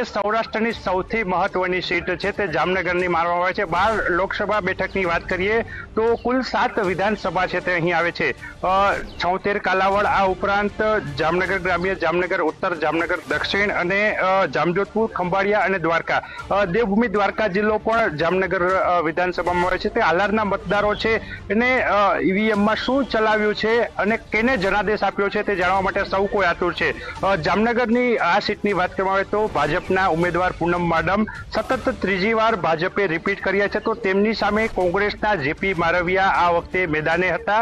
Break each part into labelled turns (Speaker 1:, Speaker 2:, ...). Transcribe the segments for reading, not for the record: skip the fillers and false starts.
Speaker 1: સૌરાષ્ટ્રની સૌથી મહત્વની સીટ છે તે જામનગરની માનવામાં આવે છે। 12 લોકસભા બેઠકની વાત કરીએ તો કુલ 7 વિધાનસભા છે તે અહીં આવે છે। 76 કાલાવડ, આ ઉપરાંત જામનગર ગ્રામ્ય, જામનગર ઉત્તર, જામનગર દક્ષિણ અને જામજોધપુર, ખંભાળિયા અને દ્વારકા, દેવભૂમિ દ્વારકા જિલ્લો પણ જામનગર વિધાનસભામાં આવે છે। તે હાલારના મતદારો છે એને ઈવીએમમાં શું ચલાવ્યું છે અને કેને જનાદેશ આપ્યો છે તે જાણવા માટે સૌ કોઈ આતુર છે। જામનગરની આ સીટની વાત કરવામાં આવે તો ભાજપના ઉમેદવાર પૂનમ માડમ સતત ત્રીજી વાર ભાજપે રિપીટ કર્યા છે, તો તેમની સામે કોંગ્રેસના જેપી મારવિયા આ વખતે મેદાને હતા।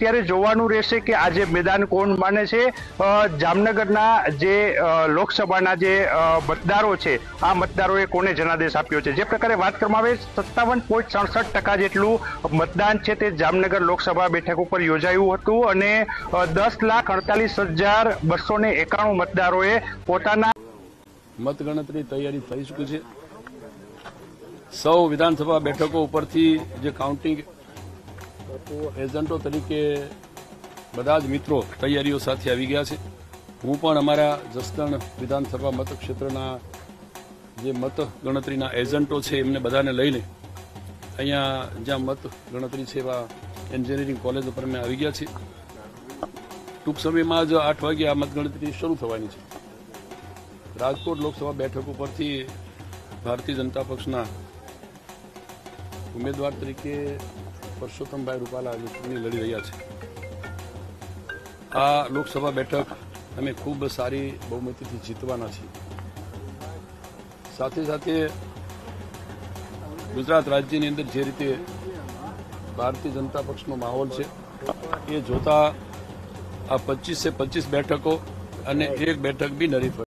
Speaker 1: ત્યારે જોવાનું રહેશે કે આજે મેદાન કોણ માને છે। જામનગરના જે લોકસભાના જે મતદારો છે આ મતદારોએ કોને જનાદેશ આપ્યો છે। જે પ્રકારે વાત કરવામાં આવે 57.67% જેટલું મતદાન છે તે જામનગર લોકસભા બેઠક ઉપર યોજાયું હતું અને 10,48,291 મતદારોએ પોતાના
Speaker 2: મતગણતરી તૈયારી થઈ ચૂકી છે। સૌ વિધાનસભા બેઠકો ઉપરથી જે કાઉન્ટિંગ એજન્ટો તરીકે બધા જ મિત્રો તૈયારીઓ સાથે આવી ગયા છે। હું પણ અમારા જસદણ વિધાનસભા મતક્ષેત્રના જે મતગણતરીના એજન્ટો છે એમને બધાને લઈને અહીંયા જ્યાં મતગણતરી છે એવા એન્જિનિયરિંગ કોલેજ ઉપર અમે આવી ગયા છીએ। ટૂંક સમયમાં જ 8 વાગે આ મતગણતરી શરૂ થવાની છે। રાજકોટ લોકસભા બેઠક ઉપરથી ભારતીય જનતા પક્ષના ઉમેદવાર તરીકે પરસોત્તમભાઈ રૂપાલા ચૂંટણી લડી રહ્યા છે। આ લોકસભા બેઠક અમે ખૂબ સારી બહુમતીથી જીતવાના છીએ। સાથે સાથે ગુજરાત રાજ્યની અંદર જે રીતે ભારતીય જનતા પક્ષનો માહોલ છે એ જોતા આ 25 બેઠકો અને એક બેઠક બી નરી